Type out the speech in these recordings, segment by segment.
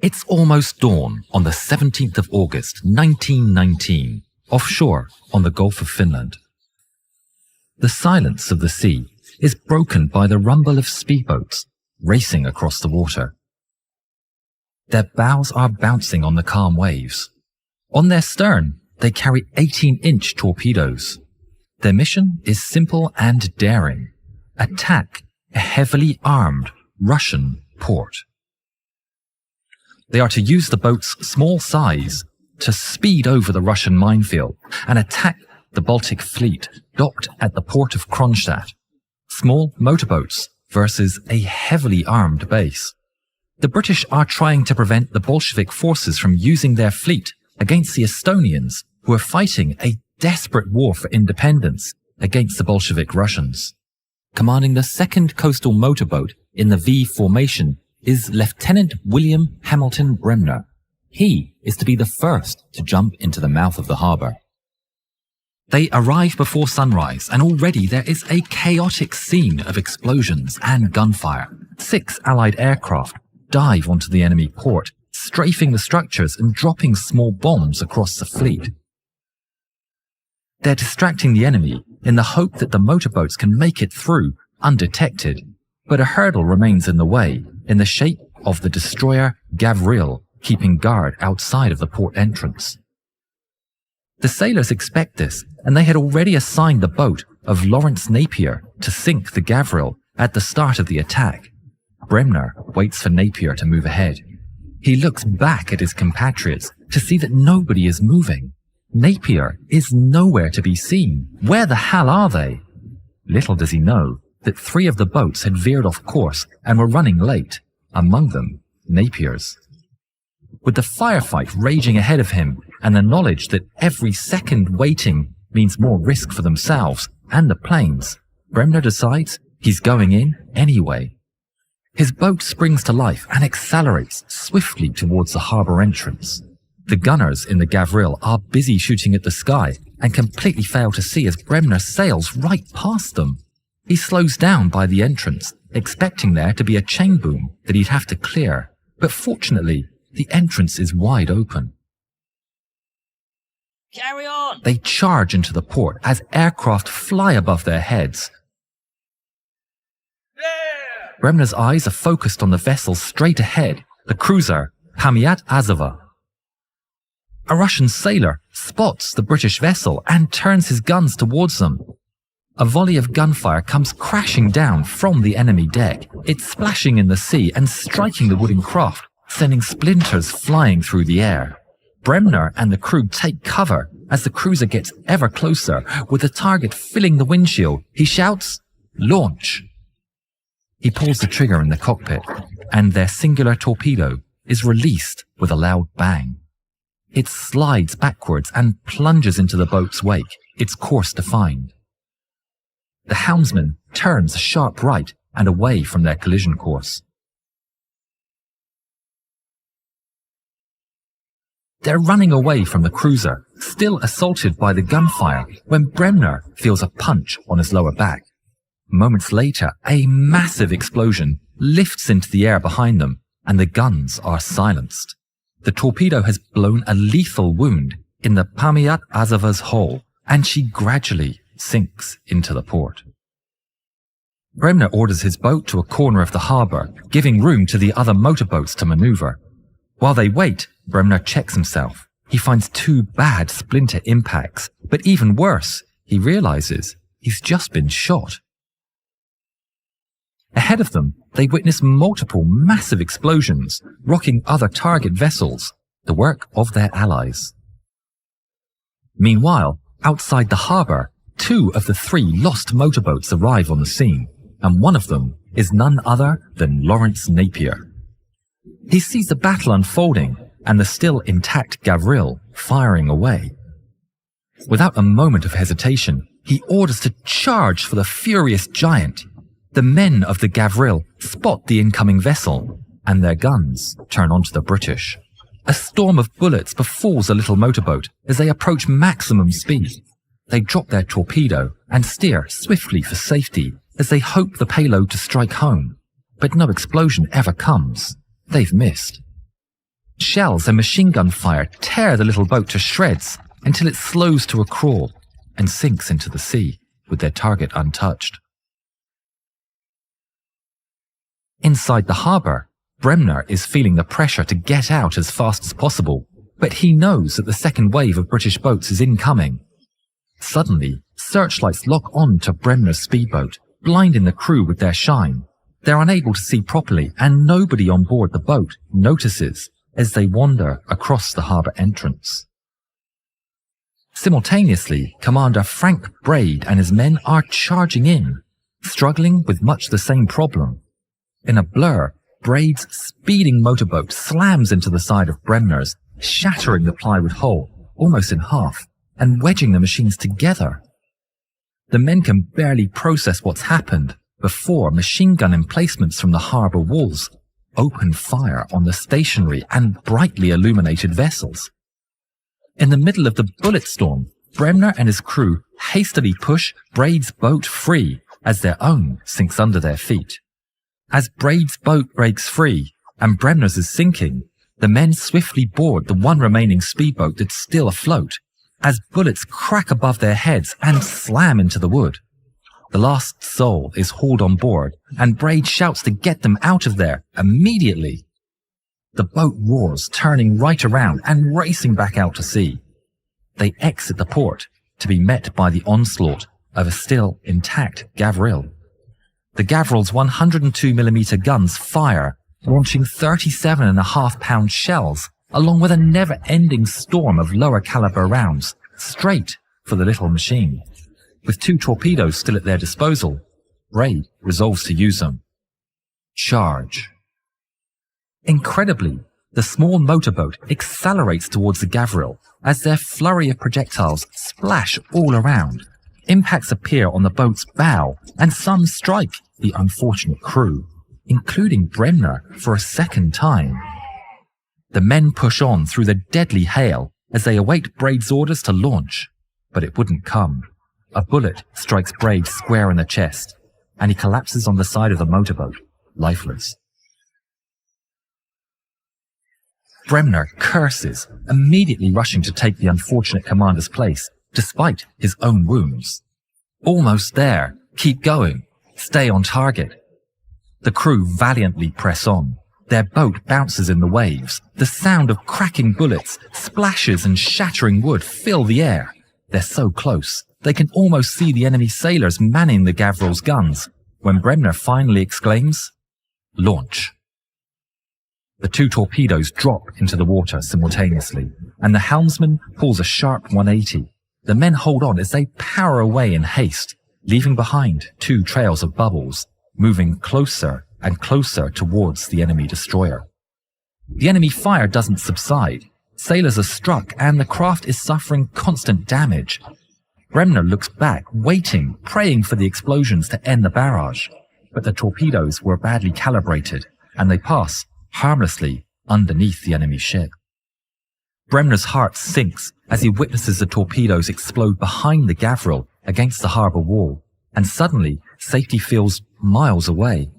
It's almost dawn on the 17th of August, 1919, offshore on the Gulf of Finland. The silence of the sea is broken by the rumble of speedboats racing across the water. Their bows are bouncing on the calm waves. On their stern, they carry 18-inch torpedoes. Their mission is simple and daring: attack a heavily armed Russian port. They are to use the boat's small size to speed over the Russian minefield and attack the Baltic fleet docked at the port of Kronstadt. Small motorboats versus a heavily armed base. The British are trying to prevent the Bolshevik forces from using their fleet against the Estonians, who are fighting a desperate war for independence against the Bolshevik Russians. Commanding the 2nd Coastal Motorboat in the V formation is Lieutenant William Hamilton Bremner. He is to be the first to jump into the mouth of the harbour. They arrive before sunrise, and already there is a chaotic scene of explosions and gunfire. 6 Allied aircraft dive onto the enemy port, strafing the structures and dropping small bombs across the fleet. They're distracting the enemy in the hope that the motorboats can make it through undetected, but a hurdle remains in the way, in the shape of the destroyer Gavril, keeping guard outside of the port entrance. The sailors expect this, and they had already assigned the boat of Lawrence Napier to sink the Gavril at the start of the attack. Bremner waits for Napier to move ahead. He looks back at his compatriots to see that nobody is moving. Napier is nowhere to be seen. Where the hell are they? Little does he know that 3 of the boats had veered off course and were running late, among them Napier's. With the firefight raging ahead of him and the knowledge that every second waiting means more risk for themselves and the planes, Bremner decides he's going in anyway. His boat springs to life and accelerates swiftly towards the harbour entrance. The gunners in the Gavril are busy shooting at the sky and completely fail to see as Bremner sails right past them. He slows down by the entrance, expecting there to be a chain boom that he'd have to clear, but fortunately, the entrance is wide open. Carry on! They charge into the port as aircraft fly above their heads. Yeah! Bremner's eyes are focused on the vessel straight ahead, the cruiser Pamiat Azova. A Russian sailor spots the British vessel and turns his guns towards them. A volley of gunfire comes crashing down from the enemy deck. It's splashing in the sea and striking the wooden craft, sending splinters flying through the air. Bremner and the crew take cover as the cruiser gets ever closer, with the target filling the windshield. He shouts, "Launch!" He pulls the trigger in the cockpit, and their singular torpedo is released with a loud bang. It slides backwards and plunges into the boat's wake, its course defined. The helmsman turns sharp right and away from their collision course. They're running away from the cruiser, still assaulted by the gunfire, when Bremner feels a punch on his lower back. Moments later, a massive explosion lifts into the air behind them, and the guns are silenced. The torpedo has blown a lethal wound in the Pamiat Azova's hull, and she gradually sinks into the port. Bremner orders his boat to a corner of the harbour, giving room to the other motorboats to manoeuvre. While they wait, Bremner checks himself. He finds 2 bad splinter impacts, but even worse, he realises he's just been shot. Ahead of them, they witness multiple massive explosions, rocking other target vessels, the work of their allies. Meanwhile, outside the harbour, 2 of the 3 lost motorboats arrive on the scene, and one of them is none other than Lawrence Napier. He sees the battle unfolding and the still intact Gavril firing away. Without a moment of hesitation, he orders to charge for the furious giant. The men of the Gavril spot the incoming vessel, and their guns turn onto the British. A storm of bullets befalls the little motorboat as they approach maximum speed. They drop their torpedo and steer swiftly for safety as they hope the payload to strike home. But no explosion ever comes. They've missed. Shells and machine gun fire tear the little boat to shreds until it slows to a crawl and sinks into the sea with their target untouched. Inside the harbour, Bremner is feeling the pressure to get out as fast as possible, but he knows that the second wave of British boats is incoming. Suddenly, searchlights lock on to Bremner's speedboat, blinding the crew with their shine. They're unable to see properly, and nobody on board the boat notices as they wander across the harbour entrance. Simultaneously, Commander Frank Braid and his men are charging in, struggling with much the same problem. In a blur, Braid's speeding motorboat slams into the side of Bremner's, shattering the plywood hull almost in half and wedging the machines together. The men can barely process what's happened before machine gun emplacements from the harbour walls open fire on the stationary and brightly illuminated vessels. In the middle of the bullet storm, Bremner and his crew hastily push Braid's boat free as their own sinks under their feet. As Braid's boat breaks free and Bremner's is sinking, the men swiftly board the one remaining speedboat that's still afloat, as bullets crack above their heads and slam into the wood. The last soul is hauled on board, and Braid shouts to get them out of there immediately. The boat roars, turning right around and racing back out to sea. They exit the port to be met by the onslaught of a still intact Gavril. The Gavril's 102mm guns fire, launching 37.5-pound shells, along with a never-ending storm of lower-caliber rounds, straight for the little machine. With 2 torpedoes still at their disposal, Braid resolves to use them. Charge. Incredibly, the small motorboat accelerates towards the Gavril as their flurry of projectiles splash all around. Impacts appear on the boat's bow, and some strike the unfortunate crew, including Bremner for a second time. The men push on through the deadly hail as they await Braid's orders to launch, but it wouldn't come. A bullet strikes Braid square in the chest, and he collapses on the side of the motorboat, lifeless. Bremner curses, immediately rushing to take the unfortunate commander's place, despite his own wounds. Almost there. Keep going. Stay on target. The crew valiantly press on. Their boat bounces in the waves. The sound of cracking bullets, splashes and shattering wood fill the air. They're so close, they can almost see the enemy sailors manning the Gavril's guns, when Bremner finally exclaims, "Launch." The 2 torpedoes drop into the water simultaneously, and the helmsman pulls a sharp 180. The men hold on as they power away in haste, leaving behind 2 trails of bubbles, moving closer and closer towards the enemy destroyer. The enemy fire doesn't subside. Sailors are struck and the craft is suffering constant damage. Bremner looks back, waiting, praying for the explosions to end the barrage. But the torpedoes were badly calibrated, and they pass harmlessly underneath the enemy ship. Bremner's heart sinks as he witnesses the torpedoes explode behind the Gavril against the harbour wall, and suddenly safety feels miles away.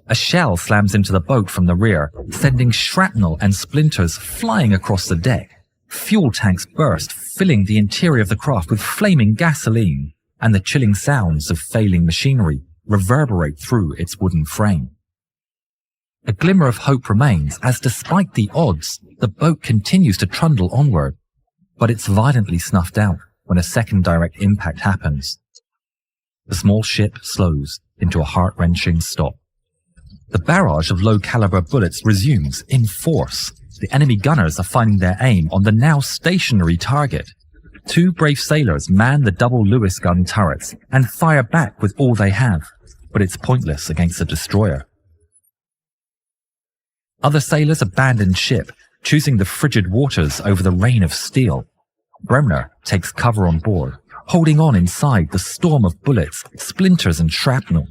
A shell slams into the boat from the rear, sending shrapnel and splinters flying across the deck. Fuel tanks burst, filling the interior of the craft with flaming gasoline, and the chilling sounds of failing machinery reverberate through its wooden frame. A glimmer of hope remains as, despite the odds, the boat continues to trundle onward, but it's violently snuffed out when a second direct impact happens. The small ship slows into a heart-wrenching stop. The barrage of low-caliber bullets resumes in force. The enemy gunners are finding their aim on the now stationary target. 2 brave sailors man the double Lewis gun turrets and fire back with all they have, but it's pointless against the destroyer. Other sailors abandon ship, choosing the frigid waters over the rain of steel. Bremner takes cover on board, holding on inside the storm of bullets, splinters and shrapnel.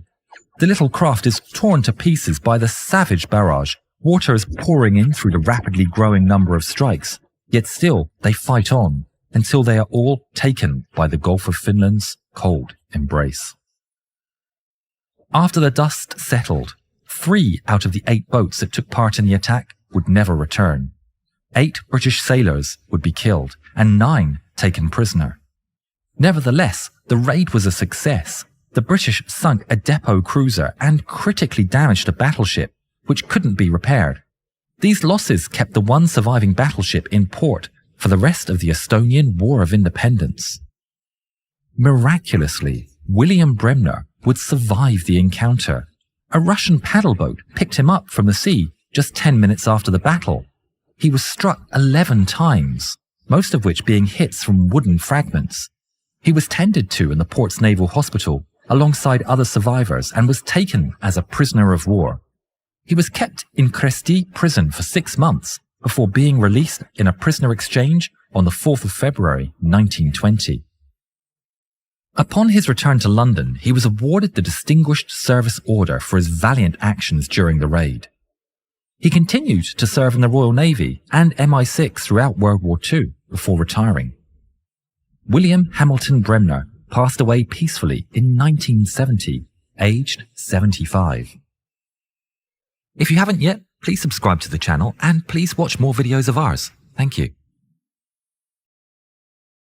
The little craft is torn to pieces by the savage barrage. Water is pouring in through the rapidly growing number of strikes, yet still they fight on until they are all taken by the Gulf of Finland's cold embrace. After the dust settled, 3 out of the 8 boats that took part in the attack would never return. 8 British sailors would be killed and 9 taken prisoner. Nevertheless, the raid was a success. The British sunk a depot cruiser and critically damaged a battleship, which couldn't be repaired. These losses kept the one surviving battleship in port for the rest of the Estonian War of Independence. Miraculously, William Bremner would survive the encounter. A Russian paddleboat picked him up from the sea just 10 minutes after the battle. He was struck 11 times, most of which being hits from wooden fragments. He was tended to in the port's naval hospital alongside other survivors and was taken as a prisoner of war. He was kept in Cresti prison for 6 months before being released in a prisoner exchange on the 4th of February 1920. Upon his return to London, he was awarded the Distinguished Service Order for his valiant actions during the raid. He continued to serve in the Royal Navy and MI6 throughout World War II before retiring. William Hamilton Bremner passed away peacefully in 1970, aged 75. If you haven't yet, please subscribe to the channel and please watch more videos of ours. Thank you.